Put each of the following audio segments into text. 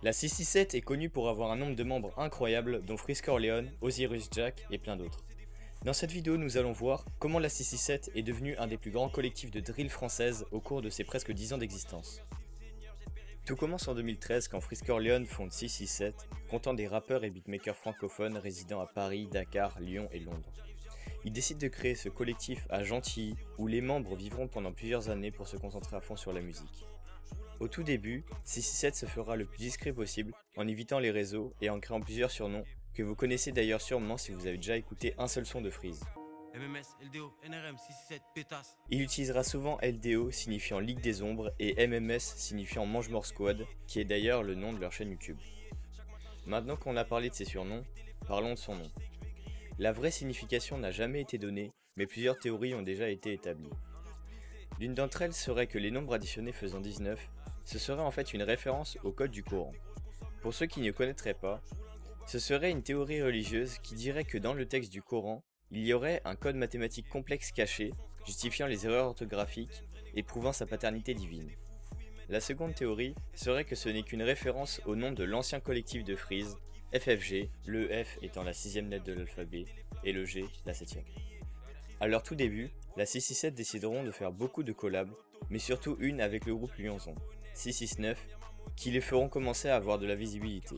La 667 est connue pour avoir un nombre de membres incroyable dont Frisker Leon, Osiris Jack et plein d'autres. Dans cette vidéo nous allons voir comment la 667 est devenue un des plus grands collectifs de drill française au cours de ses presque 10 ans d'existence. Tout commence en 2013 quand Frisker Leon fonde 667, comptant des rappeurs et beatmakers francophones résidant à Paris, Dakar, Lyon et Londres. Il décide de créer ce collectif à Gentilly où les membres vivront pendant plusieurs années pour se concentrer à fond sur la musique. Au tout début, 667 se fera le plus discret possible en évitant les réseaux et en créant plusieurs surnoms que vous connaissez d'ailleurs sûrement si vous avez déjà écouté un seul son de Freeze. MMS, LDO, NRM, 667, pétasse. Il utilisera souvent LDO signifiant Ligue des Ombres et MMS signifiant Mange-Mort Squad, qui est d'ailleurs le nom de leur chaîne YouTube. Maintenant qu'on a parlé de ces surnoms, parlons de son nom. La vraie signification n'a jamais été donnée, mais plusieurs théories ont déjà été établies. L'une d'entre elles serait que les nombres additionnés faisant 19, ce serait en fait une référence au code du Coran. Pour ceux qui ne connaîtraient pas, ce serait une théorie religieuse qui dirait que dans le texte du Coran, il y aurait un code mathématique complexe caché, justifiant les erreurs orthographiques et prouvant sa paternité divine. La seconde théorie serait que ce n'est qu'une référence au nom de l'ancien collectif de Freeze, FFG, le F étant la 6ème lettre de l'alphabet et le G la 7ème. À leur tout début, la 667 décideront de faire beaucoup de collabs, mais surtout une avec le groupe Lyonzon, 669, qui les feront commencer à avoir de la visibilité.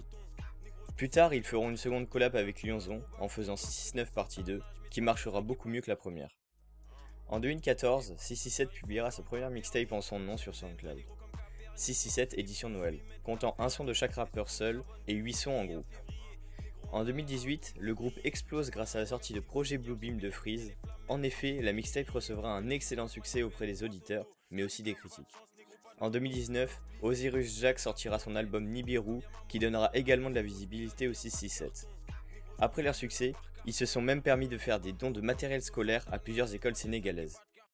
Plus tard, ils feront une seconde collab avec Lyonzon en faisant 669 partie 2, qui marchera beaucoup mieux que la première. En 2014, 667 publiera sa première mixtape en son nom sur SoundCloud. 667 édition Noël, comptant un son de chaque rappeur seul et 8 sons en groupe. En 2018, le groupe explose grâce à la sortie de Projet Bluebeam de Freeze. En effet, la mixtape recevra un excellent succès auprès des auditeurs, mais aussi des critiques. En 2019, Osiris Jack sortira son album Nibiru, qui donnera également de la visibilité au 667. Après leur succès, ils se sont même permis de faire des dons de matériel scolaire à plusieurs écoles sénégalaises.